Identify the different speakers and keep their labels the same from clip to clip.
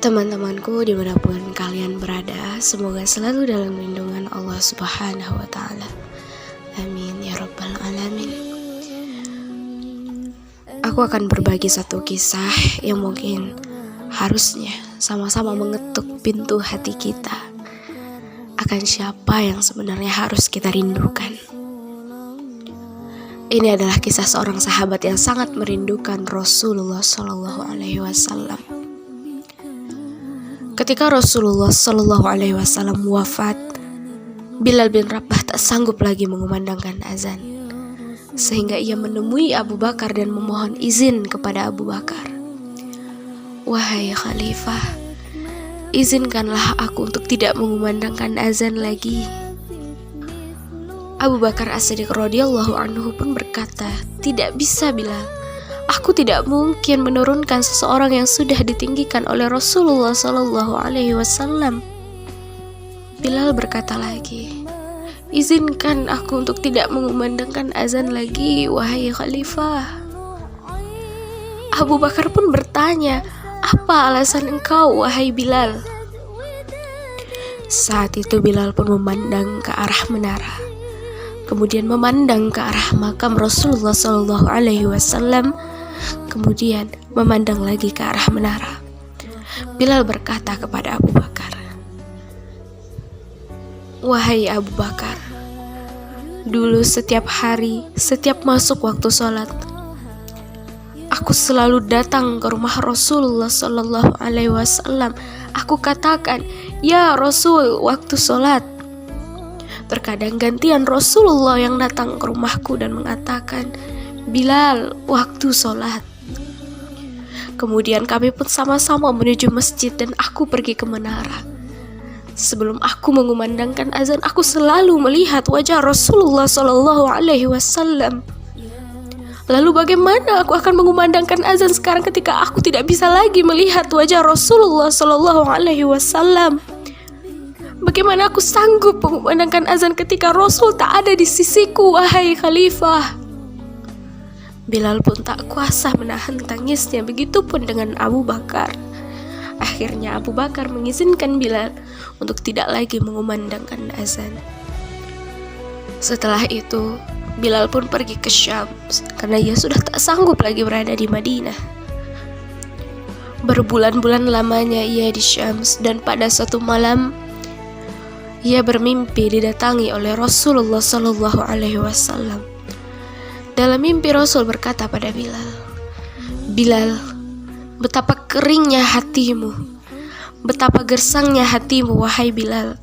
Speaker 1: Teman-temanku dimanapun kalian berada, semoga selalu dalam lindungan Allah Subhanahu wa Ta'ala. Amin ya Rabbal Alamin. Aku akan berbagi satu kisah yang mungkin harusnya sama-sama mengetuk pintu hati kita akan siapa yang sebenarnya harus kita rindukan. Ini adalah kisah seorang sahabat yang sangat merindukan Rasulullah Sallallahu Alaihi Wasallam. Ketika Rasulullah Sallallahu Alaihi Wasallam wafat, Bilal bin Rabah tak sanggup lagi mengumandangkan azan, sehingga ia menemui Abu Bakar dan memohon izin kepada Abu Bakar. Wahai Khalifah, izinkanlah aku untuk tidak mengumandangkan azan lagi. Abu Bakar As-Siddiq radhiyallahu anhu pun berkata, tidak bisa Bilal. Aku tidak mungkin menurunkan seseorang yang sudah ditinggikan oleh Rasulullah Sallallahu Alaihi Wasallam. Bilal berkata lagi, izinkan aku untuk tidak mengumandangkan azan lagi, wahai Khalifah. Abu Bakar pun bertanya, apa alasan engkau, wahai Bilal? Saat itu Bilal pun memandang ke arah menara, kemudian memandang ke arah makam Rasulullah Sallallahu Alaihi Wasallam, kemudian memandang lagi ke arah menara. Bilal berkata kepada Abu Bakar, wahai Abu Bakar, dulu setiap hari, setiap masuk waktu sholat, aku selalu datang ke rumah Rasulullah Sallallahu Alaihi Wasallam. Aku katakan, ya Rasul, waktu sholat. Terkadang gantian Rasulullah yang datang ke rumahku dan mengatakan, Bilal, waktu sholat. Kemudian kami pun sama-sama menuju masjid dan aku pergi ke menara. Sebelum aku mengumandangkan azan, aku selalu melihat wajah Rasulullah Sallallahu Alaihi Wasallam. Lalu bagaimana aku akan mengumandangkan azan sekarang ketika aku tidak bisa lagi melihat wajah Rasulullah Sallallahu Alaihi Wasallam? Bagaimana aku sanggup mengumandangkan azan ketika Rasul tak ada di sisiku, wahai Khalifah? Bilal pun tak kuasa menahan tangisnya, begitupun dengan Abu Bakar. Akhirnya Abu Bakar mengizinkan Bilal untuk tidak lagi mengumandangkan azan. Setelah itu, Bilal pun pergi ke Syam karena ia sudah tak sanggup lagi berada di Madinah. Berbulan-bulan lamanya ia di Syam, dan pada suatu malam ia bermimpi didatangi oleh Rasulullah Sallallahu Alaihi Wasallam. Dalam mimpi Rasul berkata pada Bilal, Bilal, betapa keringnya hatimu, betapa gersangnya hatimu, wahai Bilal.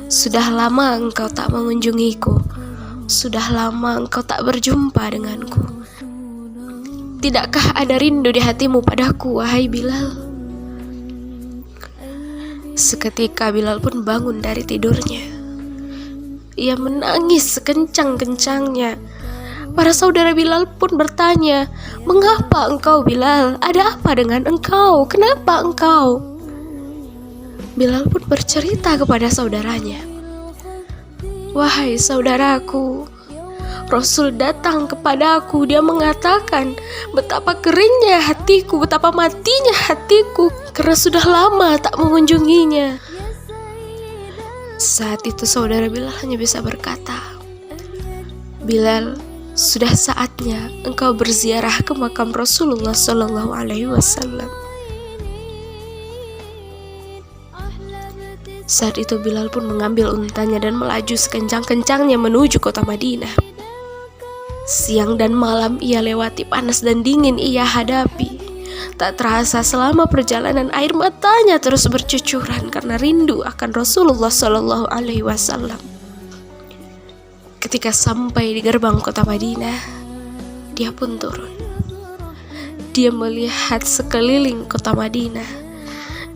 Speaker 1: Sudah lama engkau tak mengunjungiku, sudah lama engkau tak berjumpa denganku. Tidakkah ada rindu di hatimu padaku, wahai Bilal? Seketika Bilal pun bangun dari tidurnya. Ia menangis sekencang-kencangnya. Para saudara Bilal pun bertanya, mengapa engkau Bilal? Ada apa dengan engkau? Kenapa engkau? Bilal pun bercerita kepada saudaranya, wahai saudaraku, Rasul datang kepadaku. Dia mengatakan betapa keringnya hatiku, betapa matinya hatiku karena sudah lama tak mengunjunginya. Saat itu saudara Bilal hanya bisa berkata, Bilal, sudah saatnya engkau berziarah ke makam Rasulullah Sallallahu Alaihi Wasallam. Saat itu Bilal pun mengambil untanya dan melaju sekencang-kencangnya menuju kota Madinah. Siang dan malam ia lewati, panas dan dingin ia hadapi. Tak terasa selama perjalanan air matanya terus bercucuran karena rindu akan Rasulullah Sallallahu Alaihi Wasallam. Ketika sampai di gerbang kota Madinah, dia pun turun. Dia melihat sekeliling kota Madinah.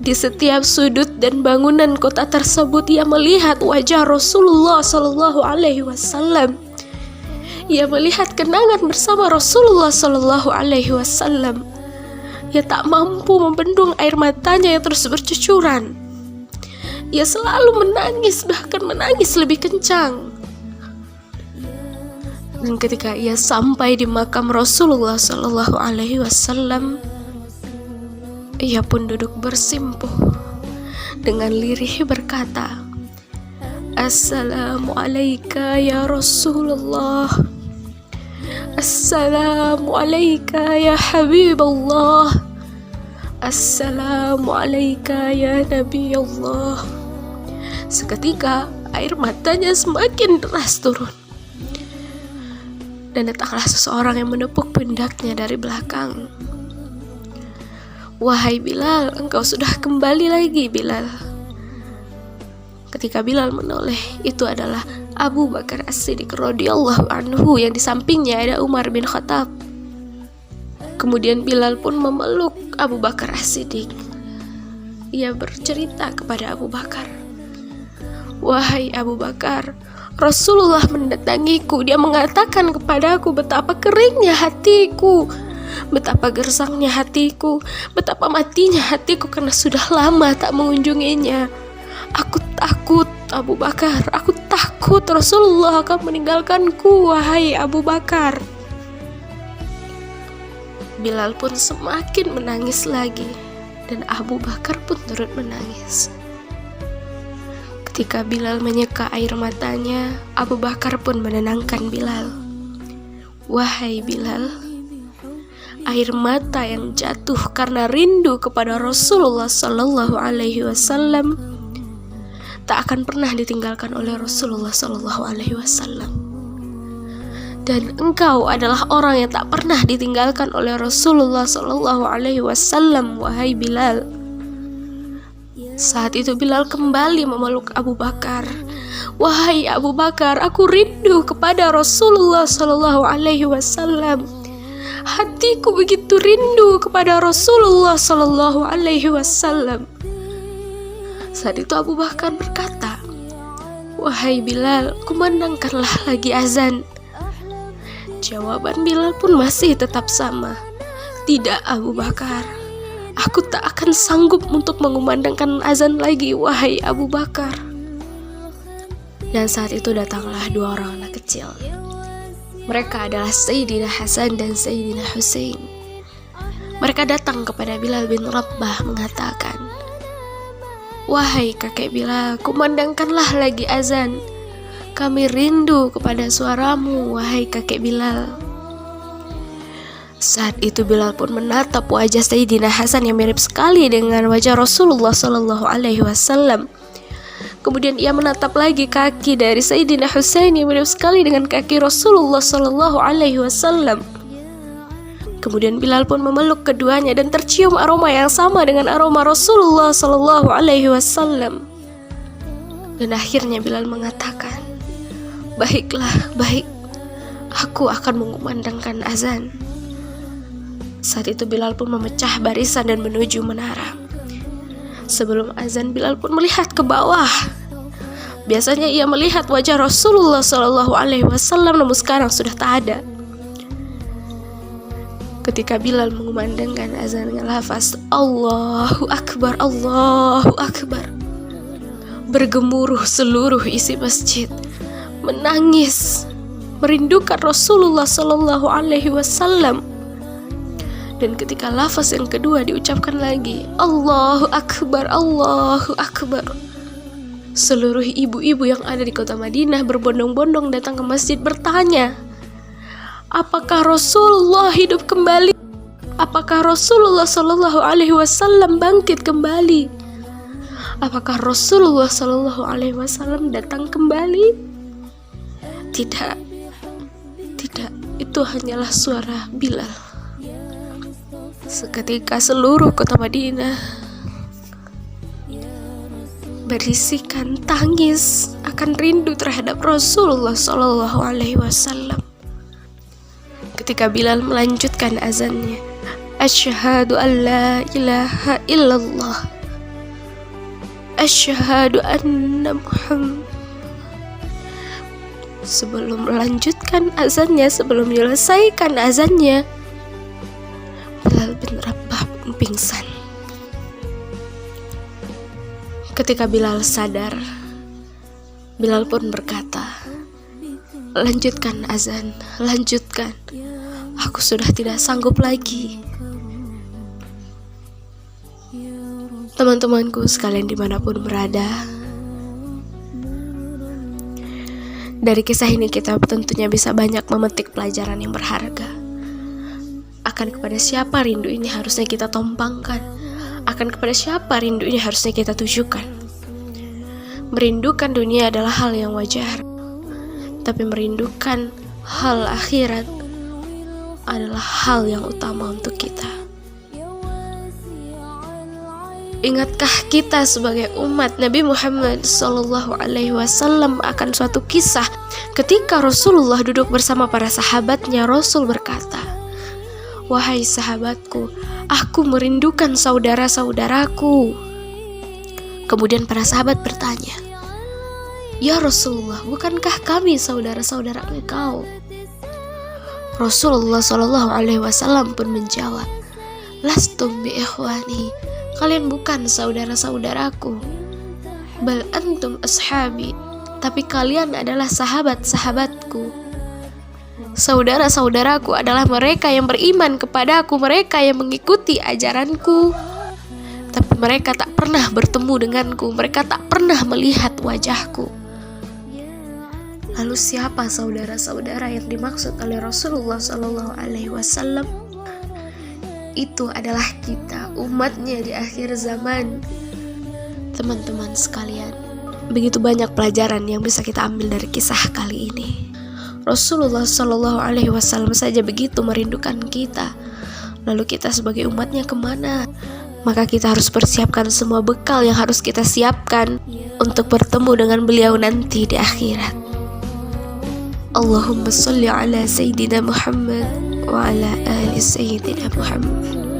Speaker 1: Di setiap sudut dan bangunan kota tersebut, ia melihat wajah Rasulullah Sallallahu Alaihi Wasallam. Ia melihat kenangan bersama Rasulullah Sallallahu Alaihi Wasallam. Ia tak mampu membendung air matanya yang terus bercucuran. Ia selalu menangis, bahkan menangis lebih kencang. Dan ketika ia sampai di makam Rasulullah Sallallahu Alaihi Wasallam, Ia pun duduk bersimpuh dengan lirih berkata, "Assalamualaikum ya Rasulullah. Assalamualaikum ya Habibullah. Assalamualaikum ya Nabi Allah." Seketika air matanya semakin deras turun, dan datanglah seseorang yang menepuk pundaknya dari belakang. "Wahai Bilal, engkau sudah kembali lagi, Bilal." Ketika Bilal menoleh, itu adalah Abu Bakar As-Siddiq radhiyallahu anhu, yang di sampingnya ada Umar bin Khattab. Kemudian Bilal pun memeluk Abu Bakar As-Siddiq. Ia bercerita kepada Abu Bakar, "Wahai Abu Bakar, Rasulullah mendatangiku. Dia mengatakan kepadaku betapa keringnya hatiku, betapa gersangnya hatiku, betapa matinya hatiku karena sudah lama tak mengunjunginya. Aku takut, Abu Bakar, aku takut Rasulullah akan meninggalkanku, wahai Abu Bakar." Bilal pun semakin menangis lagi, dan Abu Bakar pun turut menangis. Ketika Bilal menyeka air matanya, Abu Bakar pun menenangkan Bilal. "Wahai Bilal, air mata yang jatuh karena rindu kepada Rasulullah Sallallahu Alaihi Wasallam tak akan pernah ditinggalkan oleh Rasulullah Sallallahu Alaihi Wasallam. Dan engkau adalah orang yang tak pernah ditinggalkan oleh Rasulullah Sallallahu Alaihi Wasallam, wahai Bilal." Saat itu Bilal kembali memeluk Abu Bakar. "Wahai Abu Bakar, aku rindu kepada Rasulullah Sallallahu Alaihi Wasallam. Hatiku begitu rindu kepada Rasulullah Sallallahu Alaihi Wasallam." Saat itu Abu Bakar berkata, "Wahai Bilal, kumandangkanlah lagi azan." Jawaban Bilal pun masih tetap sama, "Tidak Abu Bakar, aku tak akan sanggup untuk mengumandangkan azan lagi, wahai Abu Bakar." Dan saat itu datanglah dua orang anak kecil. Mereka adalah Sayyidina Hasan dan Sayyidina Husain. Mereka datang kepada Bilal bin Rabah mengatakan, "Wahai kakek Bilal, kumandangkanlah lagi azan. Kami rindu kepada suaramu, wahai kakek Bilal." Saat itu Bilal pun menatap wajah Sayyidina Hasan yang mirip sekali dengan wajah Rasulullah Sallallahu Alaihi Wasallam. Kemudian ia menatap lagi kaki dari Sayyidina Husain yang mirip sekali dengan kaki Rasulullah Sallallahu Alaihi Wasallam. Kemudian Bilal pun memeluk keduanya dan tercium aroma yang sama dengan aroma Rasulullah Sallallahu Alaihi Wasallam. Dan akhirnya Bilal mengatakan, "Baiklah, baik, aku akan mengumandangkan azan." Saat itu Bilal pun memecah barisan dan menuju menara. Sebelum azan, Bilal pun melihat ke bawah. Biasanya ia melihat wajah Rasulullah Sallallahu Alaihi Wasallam, namun sekarang sudah tak ada. Ketika Bilal mengumandangkan azan dengan lafaz Allahu Akbar, Allahu Akbar, bergemuruh seluruh isi masjid, menangis, merindukan Rasulullah Sallallahu Alaihi Wasallam. Dan ketika lafaz yang kedua diucapkan lagi, Allahu Akbar, Allahu Akbar, seluruh ibu-ibu yang ada di kota Madinah berbondong-bondong datang ke masjid bertanya, apakah Rasulullah hidup kembali? Apakah Rasulullah Sallallahu Alaihi Wasallam bangkit kembali? Apakah Rasulullah Sallallahu Alaihi Wasallam datang kembali? Tidak, tidak, itu hanyalah suara Bilal. Seketika seluruh kota Madinah berisikan tangis akan rindu terhadap Rasulullah Sallallahu Alaihi Wasallam. Ketika Bilal melanjutkan azannya, Asyhadu an la ilaha illallah, Asyhadu anna Muhammad. Sebelum melanjutkan azannya, sebelum menyelesaikan azannya, Bilal bin Rabah pun pingsan. Ketika Bilal sadar, Bilal pun berkata, lanjutkan azan, lanjutkan. Aku sudah tidak sanggup lagi. Teman-temanku sekalian dimanapun berada, dari kisah ini kita tentunya bisa banyak memetik pelajaran yang berharga. Akan kepada siapa rindu ini harusnya kita tumpangkan? Akan kepada siapa rindu ini harusnya kita tujukan? Merindukan dunia adalah hal yang wajar, tapi merindukan hal akhirat adalah hal yang utama untuk kita. Ingatkah kita sebagai umat Nabi Muhammad SAW akan suatu kisah ketika Rasulullah duduk bersama para sahabatnya? Rasul berkata, "Wahai sahabatku, aku merindukan saudara-saudaraku." Kemudian para sahabat bertanya, "Ya Rasulullah, bukankah kami saudara-saudara engkau?" Rasulullah SAW pun menjawab, "Lastum bi ikhwani, kalian bukan saudara-saudaraku. Bal antum ashabi, tapi kalian adalah sahabat-sahabatku. Saudara-saudaraku adalah mereka yang beriman kepadaku, mereka yang mengikuti ajaranku. Tapi mereka tak pernah bertemu denganku, mereka tak pernah melihat wajahku." Lalu siapa saudara-saudara yang dimaksud oleh Rasulullah SAW? Itu adalah kita, umatnya di akhir zaman. Teman-teman sekalian, begitu banyak pelajaran yang bisa kita ambil dari kisah kali ini. Rasulullah SAW saja begitu merindukan kita, lalu kita sebagai umatnya kemana? Maka kita harus persiapkan semua bekal yang harus kita siapkan untuk bertemu dengan beliau nanti di akhirat. Allahumma salli ala Sayyidina Muhammad wa ala ali Sayyidina Muhammad.